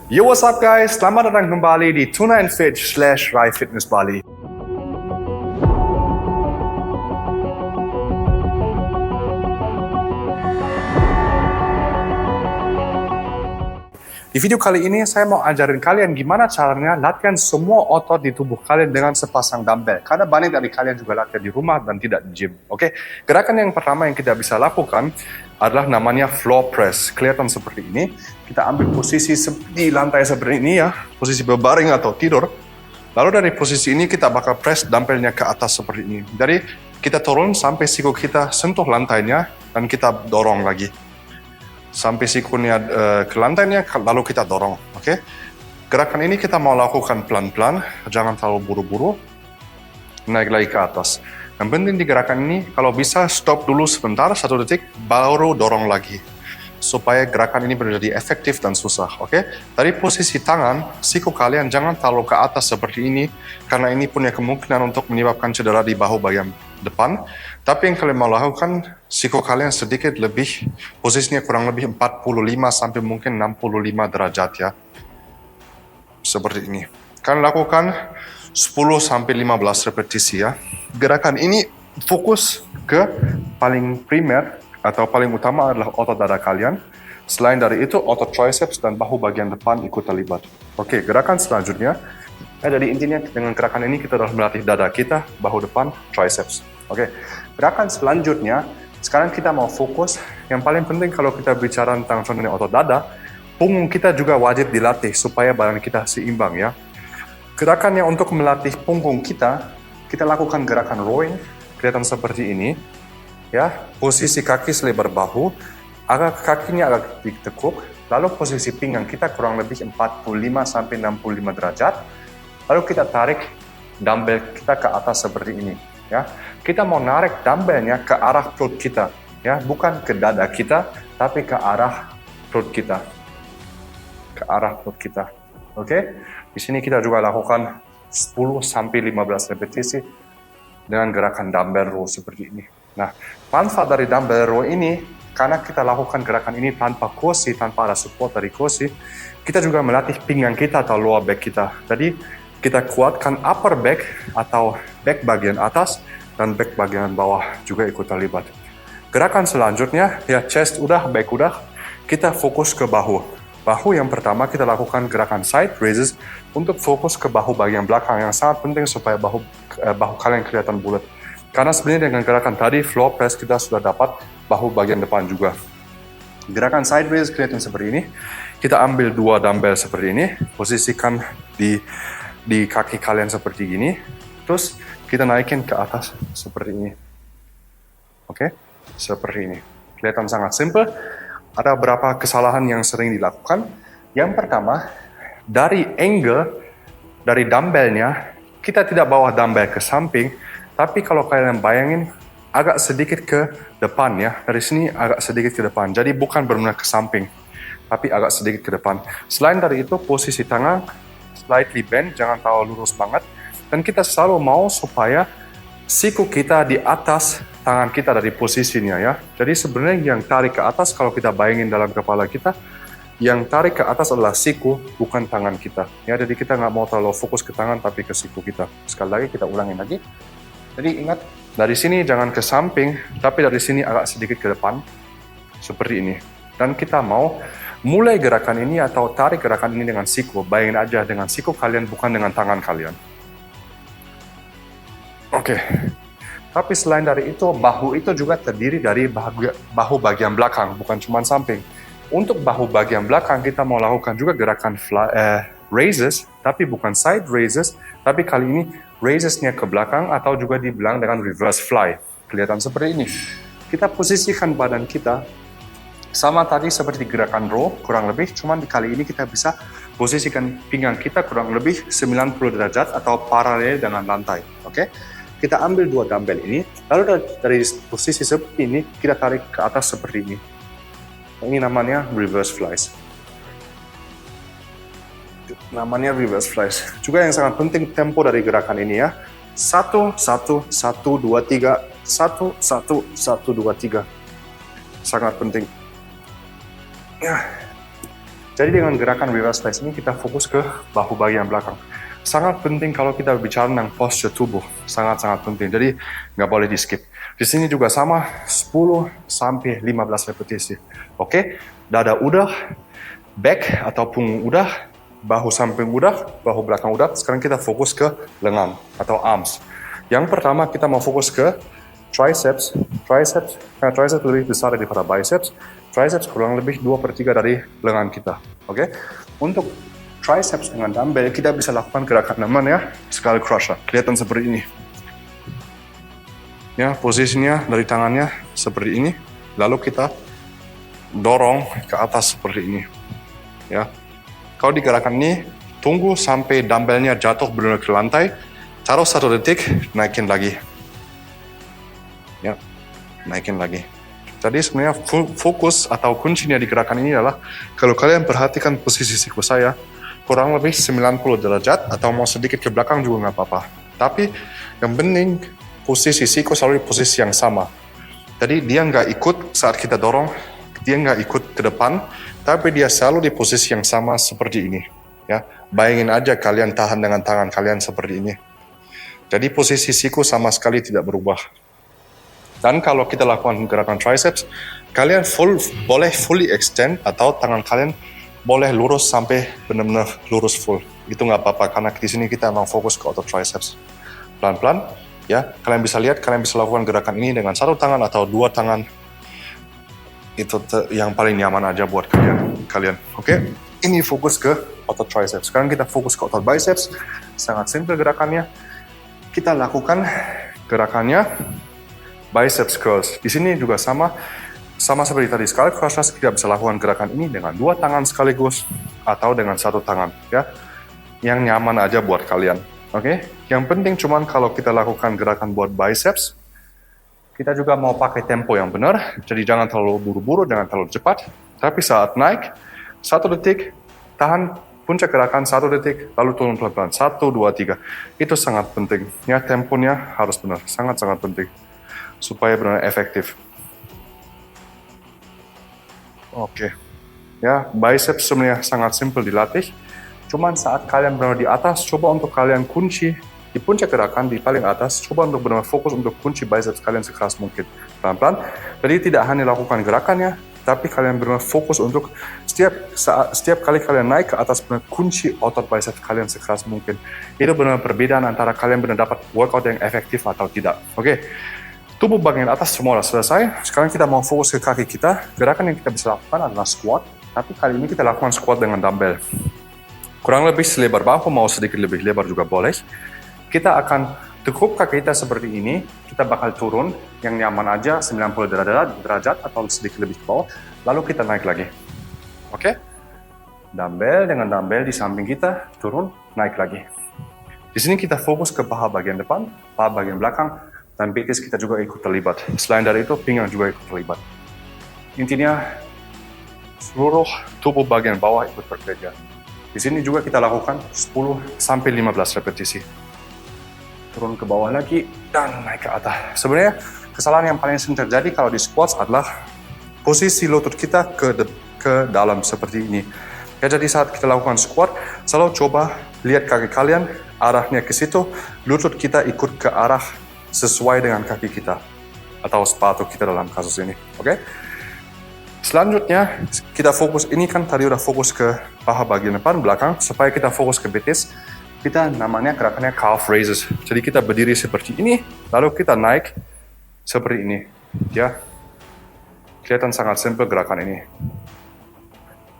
Yo, what's up guys? Selamat datang kembali di Tuna and Fit / Rai Fitness Bali. Di video kali ini saya mau ajarin kalian gimana caranya latihan semua otot di tubuh kalian dengan sepasang dumbbell. Karena banyak dari kalian juga latihan di rumah dan tidak di gym. Oke, gerakan yang pertama yang kita bisa lakukan adalah namanya floor press. Kelihatan seperti ini. Kita ambil posisi di lantai seperti ini ya, posisi berbaring atau tidur. Lalu dari posisi ini kita bakal press dumbbellnya ke atas seperti ini. Jadi kita turun sampai siku kita sentuh lantainya dan kita dorong lagi. Sampai sikunya ke lantainya, lalu kita dorong. Oke? Gerakan ini kita mau lakukan pelan-pelan, jangan terlalu buru-buru. Naik lagi ke atas. Yang penting di gerakan ini, kalau bisa stop dulu sebentar, 1 detik, baru dorong lagi. Supaya gerakan ini menjadi efektif dan susah. Oke? Dari posisi tangan, siku kalian jangan terlalu ke atas seperti ini, karena ini punya kemungkinan untuk menyebabkan cedera di bahu bagian depan. Tapi yang kalian mau lakukan, siku kalian sedikit lebih, posisinya kurang lebih 45 sampai mungkin 65 derajat ya. Seperti ini. Kalian lakukan 10 sampai 15 repetisi ya. Gerakan ini fokus ke paling primer atau paling utama adalah otot dada kalian. Selain dari itu, otot triceps dan bahu bagian depan ikut terlibat. Oke, gerakan selanjutnya. Jadi intinya dengan gerakan ini kita sudah melatih dada kita, bahu depan, triceps. Oke, gerakan selanjutnya, sekarang kita mau fokus. Yang paling penting kalau kita bicara tentang contohnya otot dada, punggung kita juga wajib dilatih supaya badan kita seimbang ya. Gerakannya untuk melatih punggung kita lakukan gerakan rowing, kelihatan seperti ini. Ya, posisi kaki selebar bahu, kakinya agak ditekuk, lalu posisi pinggang kita kurang lebih 45 sampai 65 derajat. Lalu kita tarik dumbbell kita ke atas seperti ini, ya. Kita mau narik dumbbellnya ke arah perut kita, ya, bukan ke dada kita, tapi ke arah perut kita. Ke arah perut kita. Oke? Di sini kita juga lakukan 10 sampai 15 repetisi dengan gerakan dumbbell row seperti ini. Nah, manfaat dari dumbbell row ini, karena kita lakukan gerakan ini tanpa kursi, tanpa ada support dari kursi, kita juga melatih pinggang kita atau lower back kita. Jadi, kita kuatkan upper back atau back bagian atas dan back bagian bawah juga ikut terlibat. Gerakan selanjutnya, ya chest udah, back udah, kita fokus ke bahu. Bahu yang pertama kita lakukan gerakan side raises untuk fokus ke bahu bagian belakang yang sangat penting supaya bahu kalian kelihatan bulat. Karena sebenarnya dengan gerakan tadi, floor press kita sudah dapat bahu bagian depan juga. Gerakan side raise kelihatan seperti ini. Kita ambil 2 dumbbell seperti ini, posisikan di kaki kalian seperti gini, terus kita naikin ke atas seperti ini. Oke? Seperti ini. Kelihatan sangat simple. Ada beberapa kesalahan yang sering dilakukan. Yang pertama, dari angle, dari dumbbellnya, kita tidak bawa dumbbell ke samping, tapi kalau kalian bayangin, agak sedikit ke depan ya. Dari sini agak sedikit ke depan. Jadi bukan benar-benar ke samping, tapi agak sedikit ke depan. Selain dari itu, posisi tangan slightly bend, jangan terlalu lurus banget. Dan kita selalu mau supaya siku kita di atas tangan kita dari posisinya ya. Jadi sebenarnya yang tarik ke atas, kalau kita bayangin dalam kepala kita, yang tarik ke atas adalah siku, bukan tangan kita. Ya, jadi kita nggak mau terlalu fokus ke tangan, tapi ke siku kita. Sekali lagi kita ulangin lagi. Jadi ingat, dari sini jangan ke samping, tapi dari sini agak sedikit ke depan, seperti ini. Dan kita mau mulai gerakan ini atau tarik gerakan ini dengan siku. Bayangin aja dengan siku kalian, bukan dengan tangan kalian. Oke. Tapi selain dari itu, bahu itu juga terdiri dari bahu bagian belakang, bukan cuma samping. Untuk bahu bagian belakang, kita mau lakukan juga gerakan raises, tapi bukan side raises, tapi kali ini raisesnya ke belakang atau juga dibilang dengan reverse fly. Kelihatan seperti ini. Kita posisikan badan kita sama tadi seperti gerakan row, kurang lebih, cuman kali ini kita bisa posisikan pinggang kita kurang lebih 90 derajat atau paralel dengan lantai. Oke? Kita ambil 2 dumbbell ini, lalu dari posisi seperti ini, kita tarik ke atas seperti ini. Ini namanya reverse flies. Namanya reverse flies. Juga yang sangat penting tempo dari gerakan ini ya. 1, 1, 1, 2, 3, 1, 1, 1, 2, 3. Sangat penting. Jadi dengan gerakan reverse press ini kita fokus ke bahu bagian belakang. Sangat penting kalau kita bicara tentang posture tubuh, sangat-sangat penting. Jadi nggak boleh di skip. Di sini juga sama, 10 sampai 15 repetisi. Oke, dada udah, back atau punggung udah, bahu samping udah, bahu belakang udah. Sekarang kita fokus ke lengan atau arms. Yang pertama kita mau fokus ke triceps. Karena triceps lebih besar daripada biceps. Triceps kurang lebih 2/3 dari lengan kita. Oke, untuk triceps dengan dumbbell kita bisa lakukan gerakan namanya skull crusher. Kelihatan seperti ini. Ya, posisinya dari tangannya seperti ini. Lalu kita dorong ke atas seperti ini. Ya. Kalau di gerakan ini tunggu sampai dumbbellnya jatuh benar ke lantai. Taruh 1 detik, naikin lagi. Ya, naikin lagi. Jadi sebenarnya fokus atau kuncinya di gerakan ini adalah kalau kalian perhatikan posisi siku saya kurang lebih 90 derajat atau mau sedikit ke belakang juga nggak apa-apa. Tapi yang penting posisi siku selalu di posisi yang sama. Jadi dia nggak ikut saat kita dorong, dia nggak ikut ke depan, tapi dia selalu di posisi yang sama seperti ini. Ya, bayangin aja kalian tahan dengan tangan kalian seperti ini. Jadi posisi siku sama sekali tidak berubah. Dan kalau kita lakukan gerakan triceps, kalian boleh fully extend atau tangan kalian boleh lurus sampai benar-benar lurus full. Itu nggak apa-apa karena di sini kita emang fokus ke otot triceps. Pelan-pelan, ya. Kalian bisa lihat, kalian bisa lakukan gerakan ini dengan 1 tangan atau 2 tangan. Itu yang paling nyaman aja buat kalian. Oke? Ini fokus ke otot triceps. Sekarang kita fokus ke otot biceps. Sangat simpel gerakannya. Kita lakukan gerakannya biceps curls. Di sini juga sama seperti tadi skull crusher, kita bisa lakukan gerakan ini dengan 2 tangan sekaligus atau dengan 1 tangan, ya. Yang nyaman aja buat kalian. Oke? Yang penting cuman kalau kita lakukan gerakan buat biceps, kita juga mau pakai tempo yang benar. Jadi jangan terlalu buru-buru, jangan terlalu cepat. Tapi saat naik 1 detik, tahan puncak gerakan 1 detik, lalu turun pelan-pelan 1, 2, 3. Itu sangat penting. Ya, temponya harus benar, sangat-sangat penting supaya benar efektif. Oke, ya, biceps sebenarnya sangat simpel dilatih. Cuman saat kalian benar di atas, coba untuk kalian kunci di puncak gerakan di paling atas. Coba untuk benar fokus untuk kunci biceps kalian sekeras mungkin, pelan-pelan. Jadi tidak hanya lakukan gerakannya, tapi kalian benar fokus untuk setiap kali kalian naik ke atas benar kunci otot biceps kalian sekeras mungkin. Itu benar perbedaan antara kalian benar dapat workout yang efektif atau tidak. Oke. Tubuh bagian atas semua sudah selesai. Sekarang kita mau fokus ke kaki kita. Gerakan yang kita bisa lakukan adalah squat. Tapi kali ini kita lakukan squat dengan dumbbell. Kurang lebih selebar bahu, mau sedikit lebih lebar juga boleh. Kita akan tekuk kaki kita seperti ini. Kita bakal turun yang nyaman aja 90 derajat atau sedikit lebih ke bawah. Lalu kita naik lagi. Oke? Dumbbell dengan dumbbell di samping kita, turun, naik lagi. Di sini kita fokus ke paha bagian depan, paha bagian belakang, dan betis kita juga ikut terlibat. Selain dari itu, pinggang juga ikut terlibat. Intinya, seluruh tubuh bagian bawah ikut bekerja. Di sini juga kita lakukan 10 sampai 15 repetisi. Turun ke bawah lagi, dan naik ke atas. Sebenarnya, kesalahan yang paling sering terjadi kalau di squats adalah posisi lutut kita ke dalam seperti ini. Ya, jadi saat kita lakukan squat, selalu coba lihat kaki kalian, arahnya ke situ, lutut kita ikut ke arah sesuai dengan kaki kita atau sepatu kita dalam kasus ini. Oke? Selanjutnya kita fokus, ini kan tadi udah fokus ke paha bagian depan belakang, supaya kita fokus ke betis. Kita namanya gerakannya calf raises. Jadi kita berdiri seperti ini, lalu kita naik seperti ini. Ya. Kelihatan sangat simpel gerakan ini.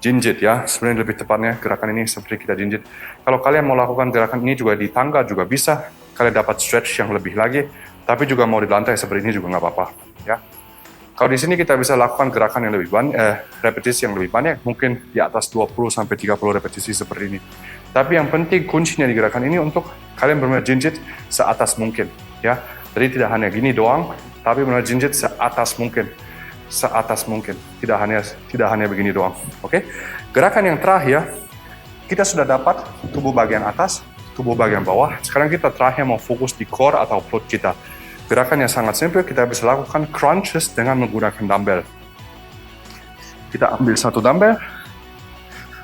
Jinjit ya, sebenarnya lebih tepatnya gerakan ini seperti kita jinjit. Kalau kalian mau lakukan gerakan ini juga di tangga juga bisa. Kalian dapat stretch yang lebih lagi, tapi juga mau di lantai seperti ini juga nggak apa-apa, ya. Kalau di sini kita bisa lakukan gerakan yang lebih banyak, repetisi yang lebih banyak, mungkin di atas 20 sampai 30 repetisi seperti ini. Tapi yang penting kuncinya di gerakan ini untuk kalian benar-benar jinjit seatas mungkin, ya. Jadi tidak hanya gini doang, tapi benar jinjit seatas mungkin, tidak hanya begini doang. Oke? Gerakan yang terakhir, kita sudah dapat tubuh bagian atas, tubuh bagian bawah. Sekarang kita terakhir mau fokus di core atau perut kita. Gerakan yang sangat simpel, kita bisa lakukan crunches dengan menggunakan dumbbell. Kita ambil 1 dumbbell,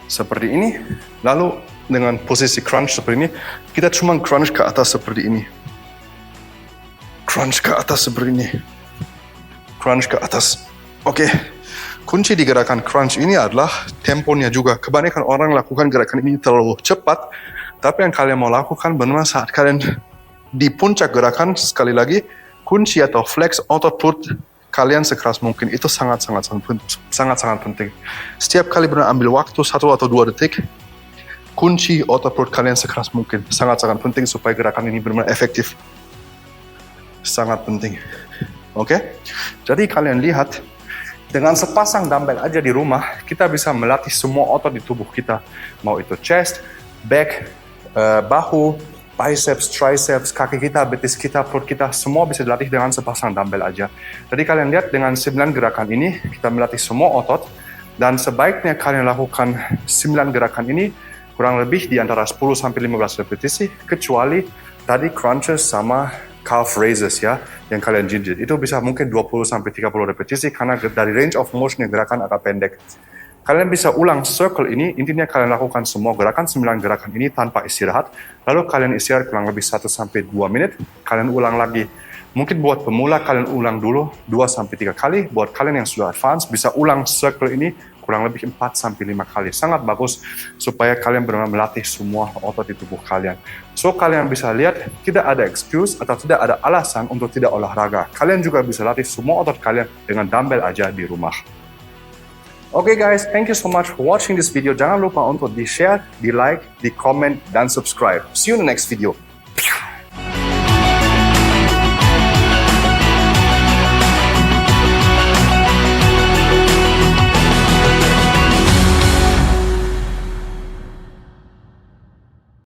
seperti ini. Lalu dengan posisi crunch seperti ini, kita cuma crunch ke atas seperti ini. Crunch ke atas seperti ini. Crunch ke atas. Oke. Kunci di gerakan crunch ini adalah temponya juga. Kebanyakan orang lakukan gerakan ini terlalu cepat, tapi yang kalian mau lakukan benar saat kalian di puncak gerakan, sekali lagi, kunci atau flex otot perut kalian sekeras mungkin. Itu sangat-sangat penting. Setiap kali benar ambil waktu 1 atau 2 detik, kunci otot perut kalian sekeras mungkin. Sangat-sangat penting supaya gerakan ini benar-benar efektif. Sangat penting. Oke? Jadi kalian lihat, dengan sepasang dumbbell aja di rumah, kita bisa melatih semua otot di tubuh kita. Mau itu chest, back, bahu, biceps, triceps, kaki kita, betis kita, perut kita, semua bisa dilatih dengan sepasang dumbbell aja. Jadi kalian lihat dengan 9 gerakan ini, kita melatih semua otot, dan sebaiknya kalian lakukan 9 gerakan ini kurang lebih di antara 10-15 repetisi, kecuali tadi crunches sama calf raises ya, yang kalian jinjit. Itu bisa mungkin 20-30 repetisi karena dari range of motion gerakan agak pendek. Kalian bisa ulang circle ini, intinya kalian lakukan semua gerakan, 9 gerakan ini tanpa istirahat, lalu kalian istirahat kurang lebih 1-2 menit, kalian ulang lagi. Mungkin buat pemula kalian ulang dulu 2-3 kali, buat kalian yang sudah advance bisa ulang circle ini kurang lebih 4-5 kali. Sangat bagus supaya kalian benar-benar melatih semua otot di tubuh kalian. So kalian bisa lihat tidak ada excuse atau tidak ada alasan untuk tidak olahraga. Kalian juga bisa latih semua otot kalian dengan dumbbell aja di rumah. Oke guys, thank you so much for watching this video. Jangan lupa untuk di-share, di-like, di-comment, dan subscribe. See you in the next video.